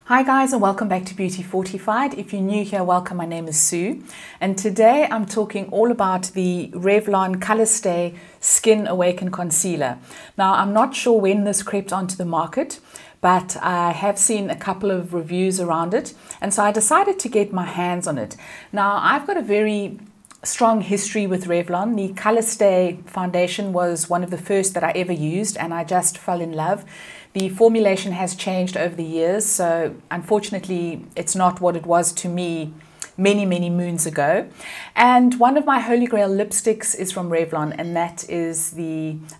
Hi guys, and welcome back to Beauty Fortified. If you're new here, welcome. My name is Sue, and today I'm talking all about the Revlon Colorstay Skin Awaken Concealer. Now, I'm not sure when this crept onto the market, but I have seen a couple of reviews around it, and so I decided to get my hands on it. Now, I've got a very strong history with Revlon. The Colorstay foundation was one of the first that I ever used, and I just fell in love. The formulation has changed over the years, so unfortunately it's not what it was to me many moons ago. And one of my holy grail lipsticks is from Revlon, and that is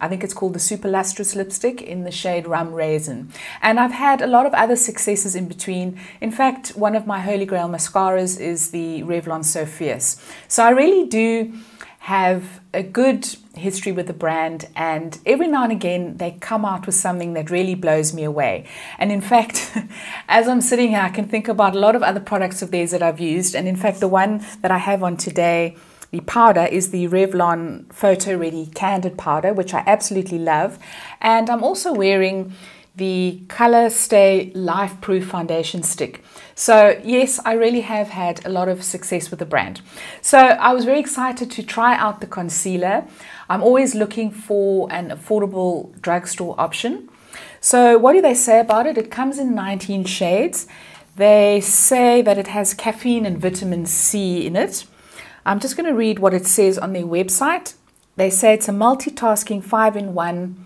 I think it's called the Super Lustrous lipstick in the shade Rum Raisin. And I've had a lot of other successes in between. In fact, one of my holy grail mascaras is the Revlon So Fierce. So I really do have a good history with the brand, and every now and again they come out with something that really blows me away. And in fact, as I'm sitting here, I can think about a lot of other products of theirs that I've used, and in fact the one that I have on today, the powder, is the Revlon Photo Ready Candid powder, which I absolutely love. And I'm also wearing the Colorstay Life Proof foundation stick. So yes, I really have had a lot of success with the brand. So I was very excited to try out the concealer. I'm always looking for an affordable drugstore option. So what do they say about it? It comes in 19 shades. They say that it has caffeine and vitamin C in it. I'm just going to read what it says on their website. They say it's a multitasking 5-in-1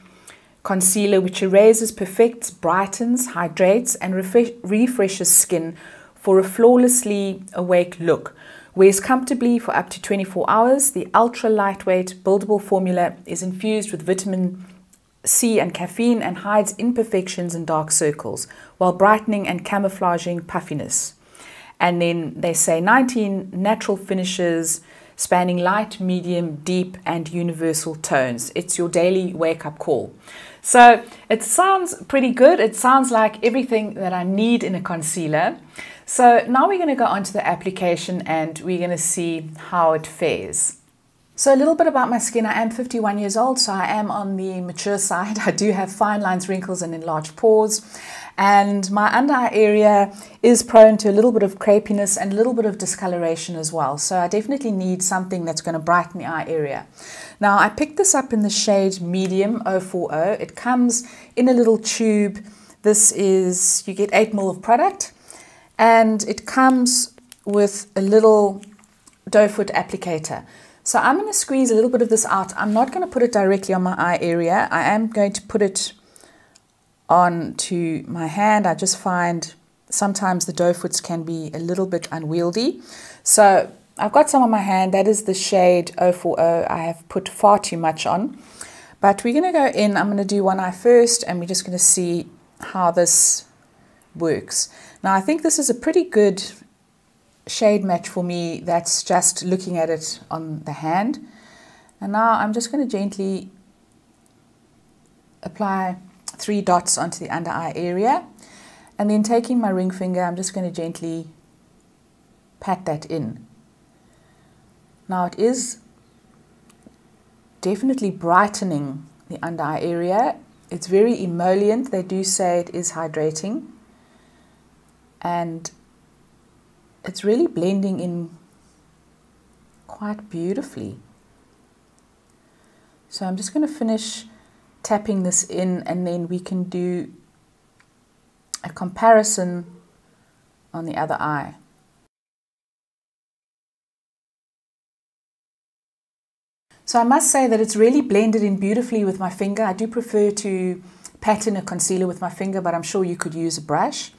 concealer which erases, perfects, brightens, hydrates and refreshes skin for a flawlessly awake look. Wears comfortably for up to 24 hours. The ultra lightweight buildable formula is infused with vitamin C and caffeine and hides imperfections and dark circles while brightening and camouflaging puffiness. And then they say 19 natural finishes spanning light, medium, deep and universal tones. It's your daily wake-up call. So it sounds pretty good. It sounds like everything that I need in a concealer. So now we're going to go on to the application and we're going to see how it fares. So a little bit about my skin. I am 51 years old, so I am on the mature side. I do have fine lines, wrinkles and enlarged pores. And my under eye area is prone to a little bit of crepiness and a little bit of discoloration as well. So I definitely need something that's going to brighten the eye area. Now I picked this up in the shade Medium 040. It comes in a little tube. This is, you get 8 ml of product, and it comes with a little doe foot applicator. So I'm going to squeeze a little bit of this out. I'm not going to put it directly on my eye area. I am going to put it onto my hand. I just find sometimes the doe foots can be a little bit unwieldy. So I've got some on my hand. That is the shade 040. I have put far too much on. But we're going to go in. I'm going to do one eye first, and we're just going to see how this works. Now I think this is a pretty good shade match for me. That's just looking at it on the hand. And now I'm just going to gently apply 3 dots onto the under eye area, and then taking my ring finger, I'm just going to gently pat that in. Now it is definitely brightening the under eye area. It's very emollient. They do say it is hydrating, and it's really blending in quite beautifully. So I'm just going to finish tapping this in, and then we can do a comparison on the other eye. So I must say that it's really blended in beautifully with my finger. I do prefer to pat in a concealer with my finger, but I'm sure you could use a brush.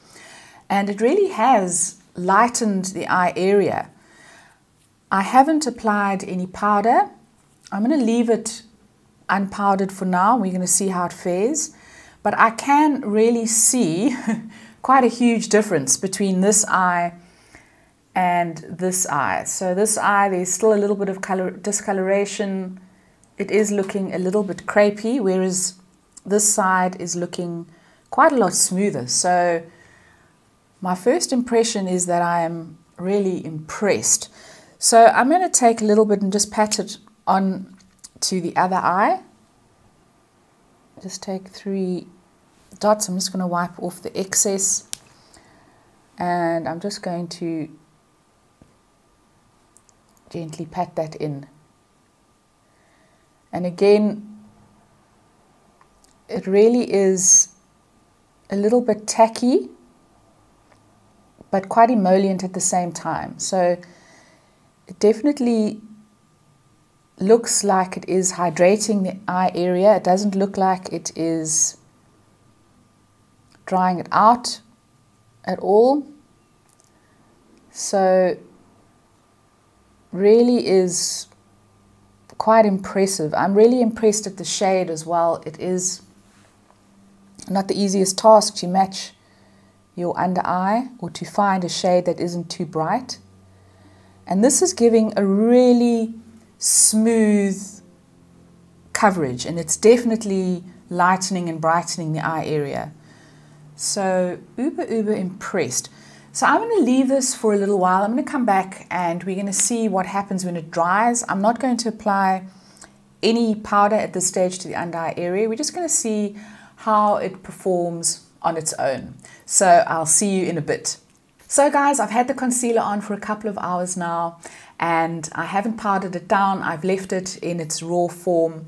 And it really has lightened the eye area. I haven't applied any powder. I'm going to leave it unpowdered for now. We're going to see how it fares, but I can really see quite a huge difference between this eye and this eye. So this eye, there's still a little bit of discoloration. It is looking a little bit crepey, whereas this side is looking quite a lot smoother. So my first impression is that I am really impressed. So I'm going to take a little bit and just pat it on to the other eye. Just take 3 dots. I'm just going to wipe off the excess. And I'm just going to gently pat that in. And again, it really is a little bit tacky, but quite emollient at the same time. So it definitely looks like it is hydrating the eye area. It doesn't look like it is drying it out at all. So really is quite impressive. I'm really impressed at the shade as well. It is not the easiest task to match your under eye or to find a shade that isn't too bright. And this is giving a really smooth coverage, and it's definitely lightening and brightening the eye area. So uber impressed. So I'm going to leave this for a little while. I'm going to come back and we're going to see what happens when it dries. I'm not going to apply any powder at this stage to the under eye area. We're just going to see how it performs on its own. So I'll see you in a bit. So guys, I've had the concealer on for a couple of hours now and I haven't powdered it down. I've left it in its raw form.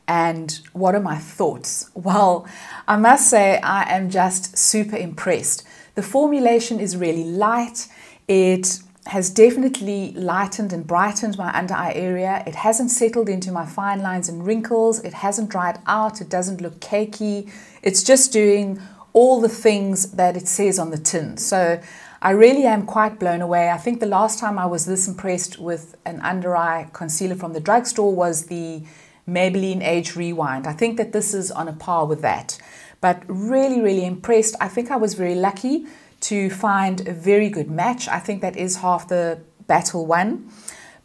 And what are my thoughts? Well, I must say I am just super impressed. The formulation is really light. It has definitely lightened and brightened my under eye area. It hasn't settled into my fine lines and wrinkles. It hasn't dried out. It doesn't look cakey. It's just doing all the things that it says on the tin. So I really am quite blown away. I think the last time I was this impressed with an under eye concealer from the drugstore was the Maybelline Age Rewind. I think that this is on a par with that. But really impressed. I think I was very lucky to find a very good match. I think that is half the battle won.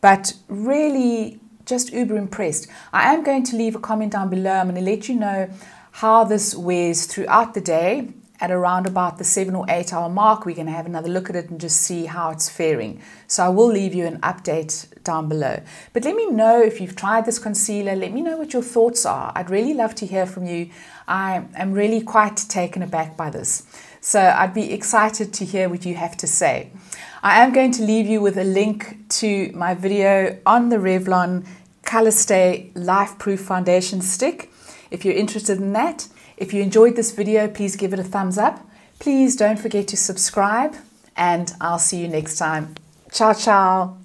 But really just uber impressed. I am going to leave a comment down below. I'm going to let you know how this wears throughout the day. At around about the 7 or 8 hour mark, we're going to have another look at it and just see how it's faring. So I will leave you an update down below. But let me know if you've tried this concealer. Let me know what your thoughts are. I'd really love to hear from you. I am really quite taken aback by this. So I'd be excited to hear what you have to say. I am going to leave you with a link to my video on the Revlon Colorstay Life Proof Foundation Stick if you're interested in that. If you enjoyed this video, please give it a thumbs up. Please don't forget to subscribe, and I'll see you next time. Ciao, ciao.